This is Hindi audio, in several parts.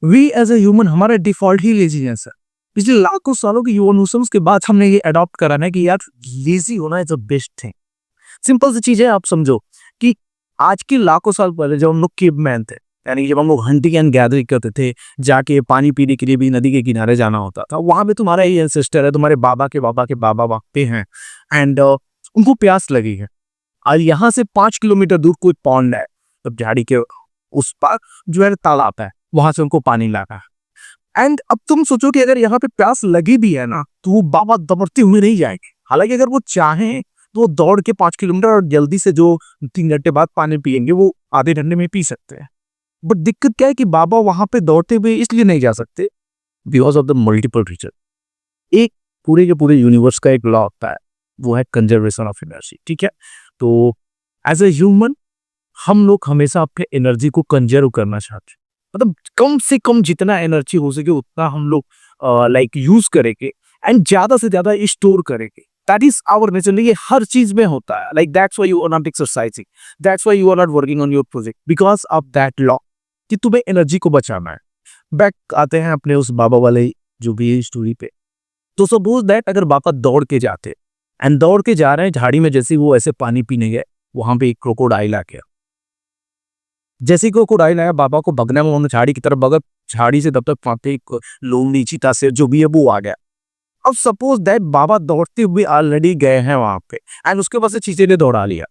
वी एज ए ह्यूमन हमारा डिफॉल्ट ही लेजीनेस है। पिछले लाखों सालों की इवोल्यूशन के बाद हमने ये अडॉप्ट करा ना कि यार लेजी होना is a best thing. Simple सी चीज है, आप समझो कि आज के लाखों साल पहले जब हम लोग केवमैन थे, यानी कि जब हम लोग हंटिंग एंड गैदरिंग करते थे, जाके पानी पीने के लिए भी नदी के किनारे जाना होता था, वहां पे तुम्हारा ये एंसेस्टर है, तुम्हारे बाबा के बाबा के बाबा वहां पे हैं, एंड उनको प्यास लगी है और यहाँ से 5 किलोमीटर दूर कोई पॉन्ड है, तब झाड़ी के उस पार जो है तालाब है, वहां से उनको पानी लाना है। एंड अब तुम सोचो कि अगर यहाँ पे प्यास लगी भी है ना, तो वो बाबा दौड़ते हुए नहीं जाएंगे। हालांकि अगर वो चाहें तो वो दौड़ के 5 किलोमीटर और जल्दी से जो 3 घंटे बाद पानी पियेंगे वो आधे घंटे में पी सकते हैं। बट दिक्कत क्या है कि बाबा वहां पे दौड़ते हुए इसलिए नहीं जा सकते, because of the multiple reason. एक पूरे के पूरे यूनिवर्स का एक लॉ होता है, वो है कंजर्वेशन ऑफ एनर्जी। ठीक है, तो एज ए ह्यूमन हम लोग हमेशा अपने एनर्जी को कंजर्व करना चाहते हैं, मतलब कम से कम जितना एनर्जी हो सके उतना हम लोग लाइक यूज करेंगे एंड ज्यादा से ज्यादा स्टोर करेंगे। That is our nature. ये हर चीज में होता है। Like that's why you are not exercising, that's why you are not working on your project, because of that law कि तुम्हें एनर्जी को बचाना है। बैक आते हैं अपने उस बाबा वाले जो भी स्टोरी पे। तो सपोज दैट अगर बाबा दौड़ के जाते एंड दौड़ के जा रहे हैं झाड़ी में, जैसे वो ऐसे पानी पीने गए, वहां पे एक क्रोकोडाइल आ गया। जैसे ही क्रोकोडाइल आया, बाबा को भगना में उन्होंने झाड़ी की तरफ भगा, झाड़ी से तब तक फांते एक लोमड़ी चीता से जो भी है वो आ गया। अब सपोज दैट बाबा दौड़ते हुए ऑलरेडी गए हैं वहां पे एंड उसके पास से चीते ने दौड़ा लिया।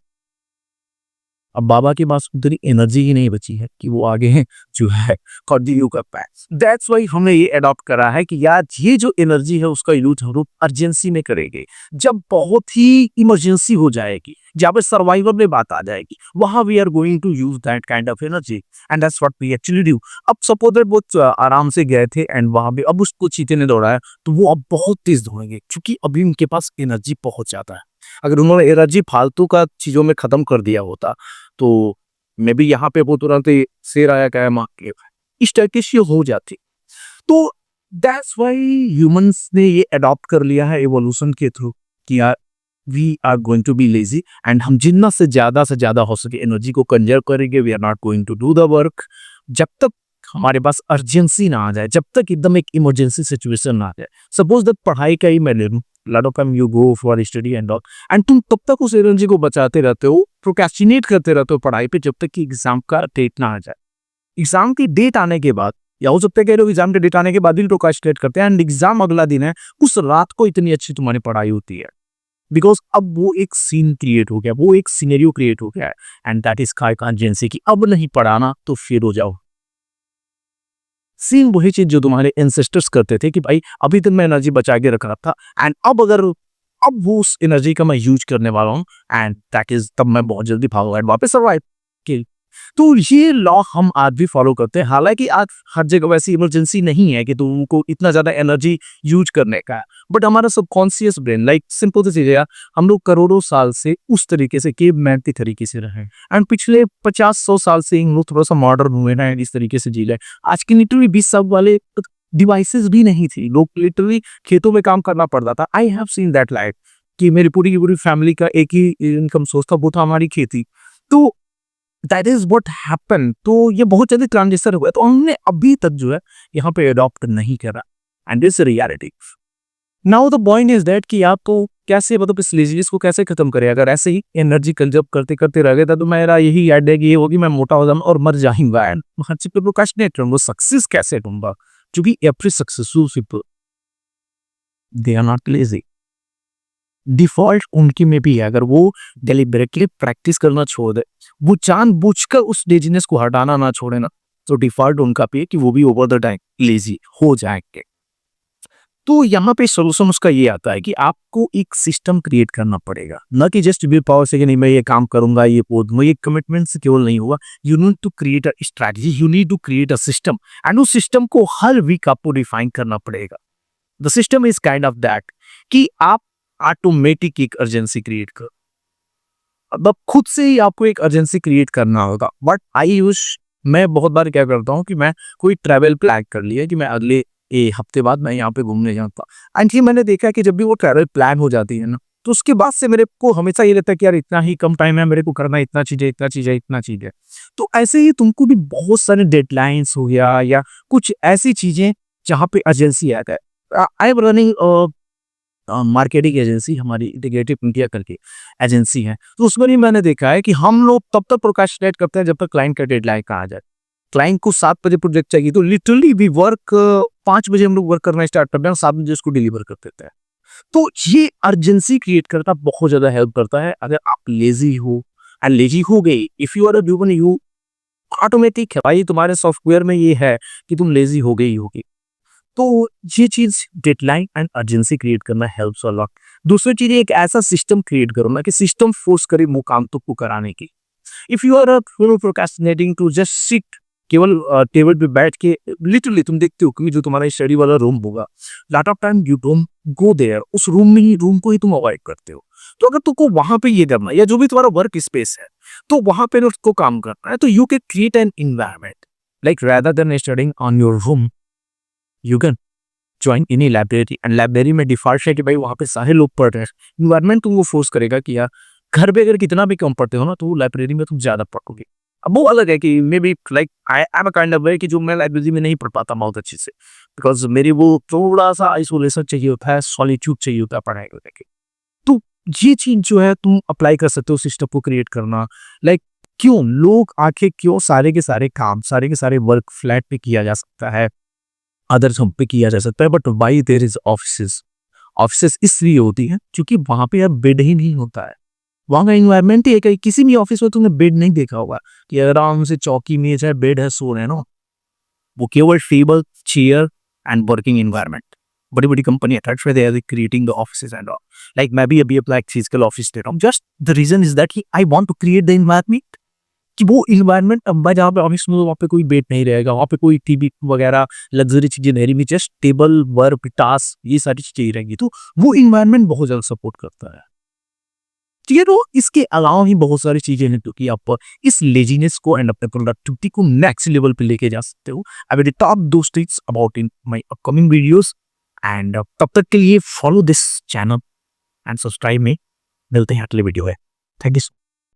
अब बाबा के पास उतनी एनर्जी ही नहीं बची है कि वो आगे हैं जो है कंटिन्यू कर पाए। दैट्स वाई हमने ये अडॉप्ट करा है कि यार ये जो एनर्जी है उसका यूज हम लोग अर्जेंसी में करेंगे, जब बहुत ही इमरजेंसी हो जाएगी, जहाँ पे सर्वाइवल में बात आ जाएगी, वहां we are going to use that kind of energy and that's what we actually do. अब सपोज दैट वो आराम से गए थे एंड वहां पे अब उसको चीते ने दौड़ाया, तो वो अब बहुत तेज दौड़ेंगे क्योंकि अभी उनके पास एनर्जी पहुंच जाता है। अगर उन्होंने एनर्जी फालतू का चीजों में खत्म कर दिया होता तो मे बी यहाँ पे वो तुरंत ही शेर आया क्या मार के इस टाइप की चीज हो जाती। तो दैट्स व्हाई ह्यूमंस ने ये अडॉप्ट कर लिया है इवोल्यूशन के थ्रू कि यार we are going to be lazy and हम जितना से ज्यादा हो सके एनर्जी को कंजर्व करेंगे। We are not going to do the work जब तक हमारे पास अर्जेंसी ना आ जाए, जब तक एकदम एक इमरजेंसी सिचुएशन ना आ जाए। सपोज दैट पढ़ाई का ही मैं ले लूं, lot of time you go for study and all and तुम तब तक उस एनर्जी को बचाते रहते हो, प्रोक्रेस्टिनेट करते रहते हो पढ़ाई पे जब तक कि एग्जाम का डेट ना आ जाए। एग्जाम की डेट आने के बाद, या हो सकता है कि लोग एग्जाम के डेट आने के बाद भी प्रोक्रेस्टिनेट करते हैं एंड एग्जाम अगला दिन है, उस रात को इतनी अच्छी तुम्हारी पढ़ाई होती है बिकॉज अब वो एक सीन क्रिएट हो गया, वो एक सिनेरियो क्रिएट हो गया है and that is kind urgency कि अब नहीं पढ़ाना तो फिर हो जाओ। सेम वही चीज जो तुम्हारे एंसेस्टर्स करते थे कि भाई अभी तक मैं एनर्जी बचा के रख रहा था एंड अब वो उस एनर्जी का मैं यूज करने वाला हूँ एंड दैट इज तब मैं बहुत जल्दी भागूंगा एंड वापस सर्वाइव के। तो ये लॉ हम आज भी फॉलो करते हैं। हालांकि आज हर जगह वैसी इमरजेंसी नहीं है कि तुमको इतना ज्यादा एनर्जी यूज करने का है, बट हमारा सबकॉन्शियस ब्रेन लाइक सिंपल सी चीज है, हम लोग करोड़ों साल से उस तरीके से केवमैन की तरीके से रहे एंड पिछले 50-100 साल से हम लोग थोड़ा सा मॉडर्न हुए ना एंड इस तरीके से जी रहे। आज के लिटरली 20 साल वाले डिवाइसेस भी नहीं थी, लोग लिटरली खेतों में काम करना पड़ता था। I have seen that life कि मेरी पूरी की पूरी फैमिली का एक ही इनकम सोर्स था, वो था हमारी खेती। तो दैट इज व्हाट हैपन। तो ये बहुत जल्दी ट्रांजिशन हुआ, तो हमने अभी तक जो है यहाँ पे अडॉप्ट नहीं करा and this reality. Now the point is that कि आप तो कैसे मतलब इस लेजीनेस को कैसे खत्म करें। अगर ऐसे ही एनर्जी कंजर्व करते करते रह गए तो मेरा यही आइडिया कि ये होगी मैं मोटा हो जाऊंगा और मर जाऊंगा एंड हर चीज पे प्रोक्रेस्टिनेट करूंगा, सक्सेस कैसे ढूंढूंगा। क्योंकि every successful people they are not lazy. Default उनकी में भी है, अगर वो डेलिबरेटली प्रैक्टिस करना छोड़ दे, वो जानबूझकर उस लेजीनेस को हटाना ना छोड़े ना, तो डिफॉल्ट उनका भी है कि वो भी ओवर द टाइम लेजी हो जाएंगे। तो यहाँ पे सोल्यूशन उसका ये आता है कि आपको एक सिस्टम क्रिएट करना पड़ेगा, न कि जस्ट विल पावर से कि नहीं मैं ये काम करूंगा, ये पोदूंगा। ये कमिटमेंट से केवल नहीं होगा। You need to create a strategy, you need to create a system and उस सिस्टम को हर वीक आपको डिफाइन करना पड़ेगा। The system is kind of that कि आप ऑटोमेटिक एक अर्जेंसी क्रिएट कर, अब खुद से ही आपको एक अर्जेंसी क्रिएट करना होगा। बट मैं बहुत बार क्या करता हूँ कि मैं कोई ट्रैवल प्लान कर लिया कि मैं अगले हफ्ते बाद मैं यहाँ पे घूमने जाता। एंड ये मैंने देखा कि जब भी वो ट्रैवल प्लान हो जाती है ना, तो उसके बाद से मेरे को हमेशा ये रहता है कि यार इतना ही कम टाइम है मेरे को करना, इतना चीज़ है, इतना चीज़ है, इतना चीज़ है। तो ऐसे ही तुमको भी बहुत सारे डेडलाइन्स हो गया या कुछ ऐसी चीज़ें जहाँ पे अर्जेंसी आ गए। I am running marketing agency, हमारी इंटीग्रेटिव इंडिया करके एजेंसी है। तो उसमें भी मैंने देखा है कि हम लोग तब तक प्रोक्रेस्टिनेट करते हैं जब तक क्लाइंट का डेडलाइन आ जाए। क्लाइंट को 7 बजे प्रोजेक्ट चाहिए तो लिटरली वी वर्क 5 बजे हम लोग वर्क करना स्टार्ट करते हैं और 7 बजे उसको डिलीवर कर देते हैं। तो ये अर्जेंसी क्रिएट करना बहुत ज़्यादा हेल्प करता है। अगर आप लेज़ी हो एंड लेज़ी हो गई, if you are a human, you automatic है भाई, तुम्हारे सॉफ्टवेयर में ये है कि तुम लेज़ी हो गई होगी। तो ये चीज़ डेडलाइन एंड अर्जेंसी क्रिएट करना हेल्प्स अ लॉट। दूसरी चीज़, एक ऐसा सिस्टम क्रिएट करो ना कि सिस्टम फोर्स करे वो काम तुमको कराने की। If you are procrastinating to just sit, केवल टेबल पे बैठ के, लिटरली तुम देखते हो कि जो तुम्हारा स्टडी वाला रूम होगा, lot of time you don't go there, उस रूम को ही तुम अवॉइड करते हो। तो अगर तुमको वहां पे ये करना है या जो भी तुम्हारा वर्क स्पेस है, तो वहां पे उसको काम करना है, तो you can create an environment like rather than studying on your room, you can join in library. And library में डिफॉल्ट है कि भाई वहाँ पे सारे लोग पढ़ रहे हैं। इन्वायरमेंट तुमको फोर्स करेगा कि यार घर पे अगर कितना भी कम पढ़ते हो ना, तो लाइब्रेरी में तुम ज्यादा पढ़ोगे। अब वो अलग है कि may be like I am a kind of वे कि जो मैं लाइब्रेरी में नहीं पढ़ पाता बहुत अच्छे से, बिकॉज मेरी वो थोड़ा सा आइसोलेशन चाहिए होता है, सॉलिट्यूड चाहिए होता है पढ़ाई को लेके। तो ये चीज जो है तुम अप्लाई कर सकते हो सिस्टम को क्रिएट करना। लाइक क्यों लोग आखिर क्यों सारे के सारे काम, सारे के सारे वर्क फ्लैट पे किया जा सकता है, अदर जॉब पे किया जा सकता है, but why there is offices. Offices इसलिए होती है क्योंकि वहां पे यार बेड ही नहीं होता है। वहां का इन्वायरमेंट ही है, कहीं किसी भी ऑफिस में तुमने बेड नहीं देखा होगा कि आराम से चौकी मेज है, बेड है, सो रहे हैं ना। वो केवल table, chair and working environment. बड़ी बड़ी कंपनी है, that's why they are creating the offices and all. Like मैं भी अभी अपना एक फिजिकल ऑफिस दे रहा हूँ, just the reason is that I want to create the environment, कि वो इन्वायरमेंट अब मैं जहाँ पे ऑफिस में, वहाँ पे कोई बेड नहीं रहेगा, वहाँ पे कोई टीवी वगैरह लग्जरी चीजें नहीं रहेंगी, जस्ट टेबल, वर्क, टास्क, ये सारी चीजें ही रहेंगी। तो वो इन्वायरमेंट बहुत ज्यादा सपोर्ट करता है। ठीक है, तो इसके अलावा भी बहुत सारी चीजें हैं तो कि आप इस लेजीनेस को एंड अपने प्रोडक्टिविटी को नेक्स्ट लेवल पे लेके जा सकते हो। I will talk those things about in my upcoming videos. And तब तक के लिए follow this channel and subscribe में। मिलते हैं अगले वीडियो है। Thank you.